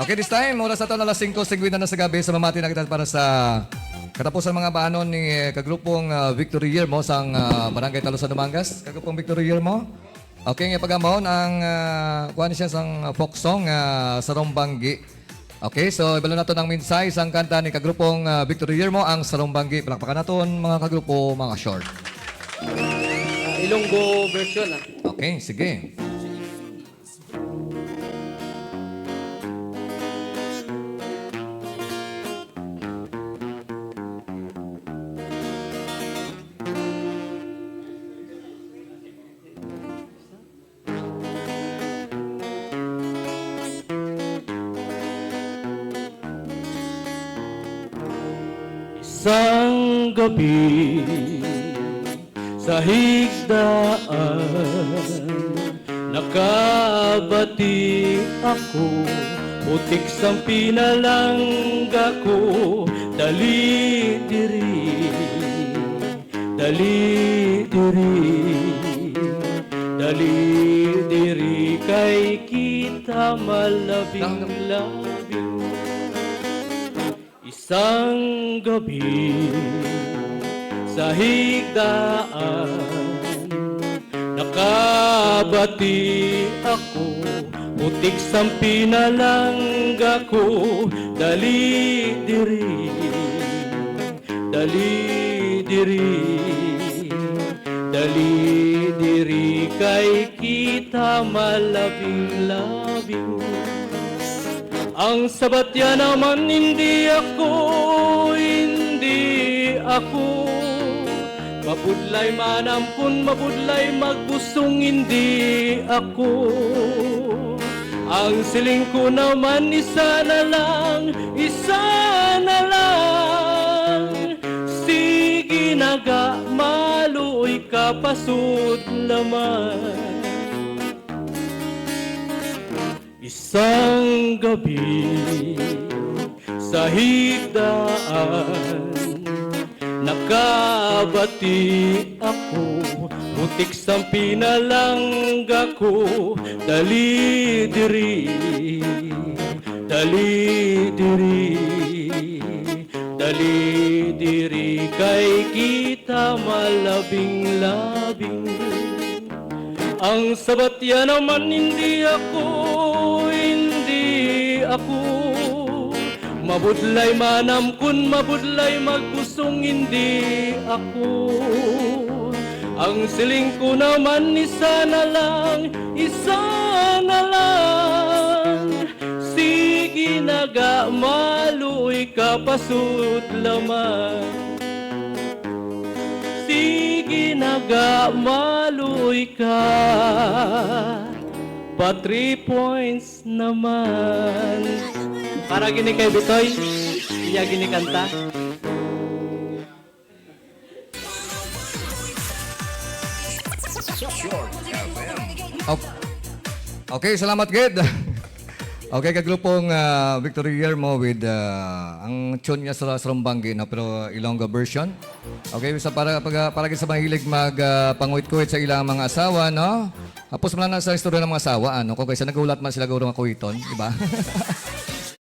Okay, this time, oras na ito na alas 5:50 na sa gabi. Sa mamati na kita para sa katapusan mga banon ni kagrupong Victory Year mo sa Barangay Talusan, Dumangas. Kagrupong Victory Year mo. Okay, nga pagamahon ang kuha niya sang folk song Sarong Banggi. Okay, so ibalo na ito ng minsay sang kanta ni kagrupong Victory Year mo ang Sarong Banggi. Palakpakan natin mga kagrupo, mga short. Ilonggo version Okay, sige. Isang gabi sa higdaan, nakabati ako, putik sang pinalangga ko, dali diri, kay kita malabing-labing. Isang gabi sa higdaan, nakabati ako, putik sang pinalangga ko, dali diri, kay kita malabing-labing. Ang sabatya naman hindi ako mabudlay manampun, mabudlay magbusong hindi ako. Ang siling ko naman isa na lang, sige naga maluoy ka pasud laman. Isang gabi sa higdaan, nakabati ako, putik sang pinalangga ko, dali diri, kay kita malabing-labing. Ang sabatya naman hindi ako mabudlay manamkun, mabudlay magbusong hindi ako. Ang siling ko naman isa na lang, sige naga maluoy ka pasud laman. Sige naga maluoy ka, pa 3 points naman. Para gini kay Bitoy, iya gini kanta. Okay, salamat Ged. Okay, kagrupong Victory Year mo with ang tune niya sa Sarong Banggi, no? Pero Ilonggo version. Okay, sa para sa mahilig panguit-kuit sa ilang mga asawa, no? Tapos man na sa istorya ng mga asawa, ano? Kung kaysa nagulat man sila gawang kuiton, di ba?